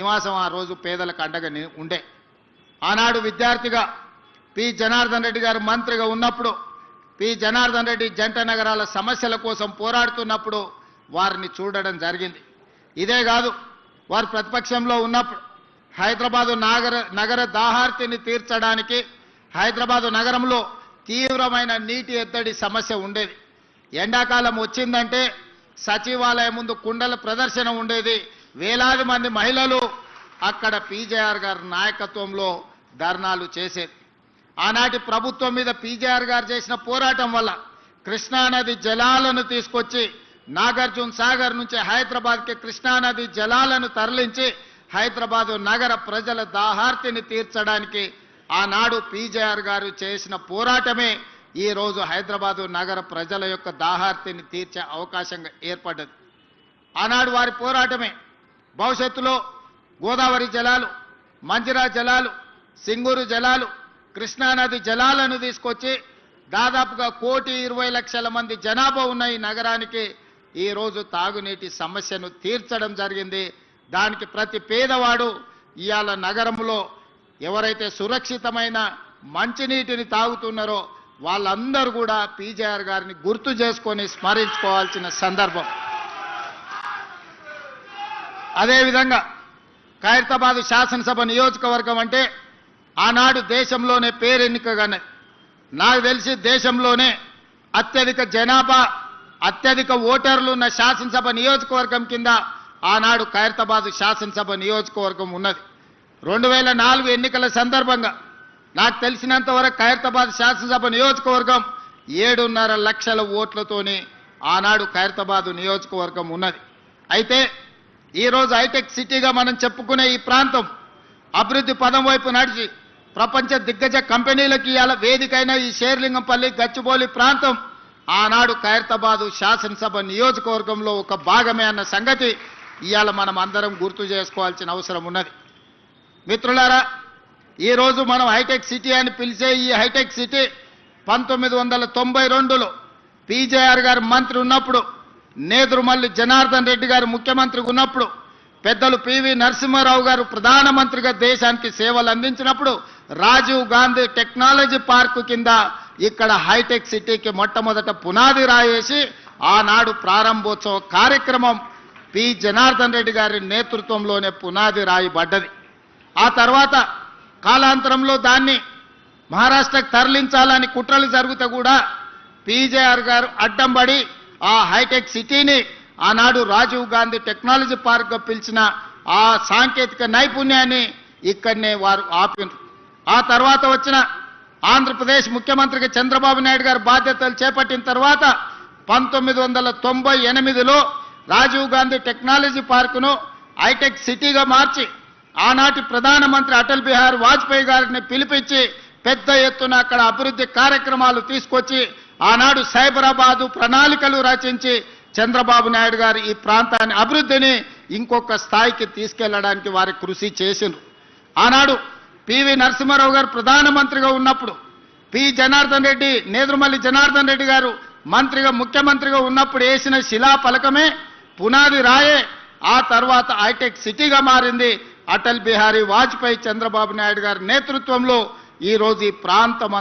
నివాసం ఆ రోజు పేదలకు అండగా ఉండే. ఆనాడు విద్యార్థిగా పి జనార్దన్ రెడ్డి గారు మంత్రిగా ఉన్నప్పుడు పి జనార్దన్ రెడ్డి జంట నగరాల సమస్యల కోసం పోరాడుతున్నప్పుడు వారిని చూడడం జరిగింది. ఇదే కాదు, వారు ప్రతిపక్షంలో ఉన్నప్పుడు హైదరాబాదు నగర దాహార్తిని తీర్చడానికి హైదరాబాదు నగరంలో తీవ్రమైన నీటి ఎద్దడి సమస్య ఉండేది. ఎండాకాలం వచ్చిందంటే సచివాలయం ముందు కుండల ప్రదర్శన ఉండేది. వేలాది మంది మహిళలు అక్కడ పీజేఆర్ గారి నాయకత్వంలో ధర్నాలు చేసేది. ఆనాటి ప్రభుత్వం మీద పీజేఆర్ గారు చేసిన పోరాటం వల్ల కృష్ణానది జలాలను తీసుకొచ్చి నాగార్జున సాగర్ నుంచి హైదరాబాద్కి కృష్ణానది జలాలను తరలించి హైదరాబాదు నగర ప్రజల దాహార్తిని తీర్చడానికి ఆనాడు పీజేఆర్ గారు చేసిన పోరాటమే ఈ రోజు హైదరాబాదు నగర ప్రజల యొక్క దాహార్తిని తీర్చే అవకాశంగా ఏర్పడ్డది. ఆనాడు వారి పోరాటమే భవిష్యత్తులో గోదావరి జలాలు, మంజిరా జలాలు, సింగూరు జలాలు, కృష్ణానది జలాలను తీసుకొచ్చి దాదాపుగా 1,20,00,000 మంది జనాభా ఉన్న ఈ నగరానికి ఈరోజు తాగునీటి సమస్యను తీర్చడం జరిగింది. దానికి ప్రతి పేదవాడు ఇవాళ నగరంలో ఎవరైతే సురక్షితమైన మంచినీటిని తాగుతున్నారో వాళ్ళందరూ కూడా పీజేఆర్ గారిని గుర్తు చేసుకొని స్మరించుకోవాల్సిన సందర్భం. అదేవిధంగా ఖైరతాబాద్ శాసనసభ నియోజకవర్గం అంటే ఆనాడు దేశంలోనే పేరెన్నికగానే, నాకు తెలిసి దేశంలోనే అత్యధిక జనాభా అత్యధిక ఓటర్లు ఉన్న శాసనసభ నియోజకవర్గం కింద ఆనాడు ఖైరతాబాద్ శాసనసభ నియోజకవర్గం ఉన్నది. 2004 ఎన్నికల సందర్భంగా నాకు తెలిసినంత వరకు ఖైరతాబాద్ శాసనసభ నియోజకవర్గం 7.5 లక్షల ఓట్లతోని ఆనాడు ఖైరతాబాద్ నియోజకవర్గం ఉన్నది. అయితే ఈరోజు హైటెక్ సిటీగా మనం చెప్పుకునే ఈ ప్రాంతం అభివృద్ధి పదం వైపు నడిచి ప్రపంచ దిగ్గజ కంపెనీలకు ఇవాళ వేదికైన ఈ షేర్లింగంపల్లి గచ్చిబౌలి ప్రాంతం ఆనాడు ఖైరతాబాద్ శాసనసభ నియోజకవర్గంలో ఒక భాగమే అన్న సంగతి ఇవాళ మనం అందరం గుర్తు చేసుకోవాల్సిన అవసరం ఉన్నది. మిత్రులారా, ఈరోజు మనం హైటెక్ సిటీ అని పిలిచే ఈ హైటెక్ సిటీ 1992లో పీజేఆర్ గారు మంత్రి ఉన్నప్పుడు, నేదురుమల్లి జనార్దన్ రెడ్డి గారు ముఖ్యమంత్రిగా ఉన్నప్పుడు, పెద్దలు పివి నరసింహారావు గారు ప్రధానమంత్రిగా దేశానికి సేవలు అందించినప్పుడు రాజీవ్ గాంధీ టెక్నాలజీ పార్కు కింద ఇక్కడ హైటెక్ సిటీకి మొట్టమొదట పునాది రాయేసి ఆనాడు ప్రారంభోత్సవ కార్యక్రమం పి జనార్దన్ రెడ్డి గారి నేతృత్వంలోనే పునాది రాయబడ్డది. ఆ తర్వాత కాలాంతరంలో దాన్ని మహారాష్ట్రకు తరలించాలని కుట్రలు జరుగుతూ కూడా పీజేఆర్ గారు అడ్డం పడి ఆ హైటెక్ సిటీని ఆనాడు రాజీవ్ గాంధీ టెక్నాలజీ పార్క్గా పిలిచిన ఆ సాంకేతిక నైపుణ్యాన్ని ఇక్కడనే వారు ఆపారు. ఆ తర్వాత వచ్చిన ఆంధ్రప్రదేశ్ ముఖ్యమంత్రిగా చంద్రబాబు నాయుడు గారు బాధ్యతలు చేపట్టిన తర్వాత 1998లో రాజీవ్ గాంధీ టెక్నాలజీ పార్కును హైటెక్ సిటీగా మార్చి ఆనాటి ప్రధానమంత్రి అటల్ బిహారీ వాజ్పేయి గారిని పిలిపించి పెద్ద ఎత్తున అక్కడ అభివృద్ధి కార్యక్రమాలు తీసుకొచ్చి ఆనాడు సైబరాబాదు ప్రణాళికలు రచించి చంద్రబాబు నాయుడు గారు ఈ ప్రాంతాన్ని అభివృద్ధిని ఇంకొక స్థాయికి తీసుకెళ్లడానికి వారి కృషి చేసిండ్రు. ఆనాడు పివి నరసింహారావు గారు ప్రధానమంత్రిగా ఉన్నప్పుడు పి జనార్దన్ రెడ్డి, నేదురుమల్లి జనార్దన్ రెడ్డి గారు మంత్రిగా ముఖ్యమంత్రిగా ఉన్నప్పుడు వేసిన శిలా ఫలకమే పునాది రాయే ఆ తర్వాత హైటెక్ సిటీగా మారింది. అటల్ బిహారీ వాజ్పేయి, చంద్రబాబు నాయుడు గారి నేతృత్వంలో ఈరోజు ఈ ప్రాంతం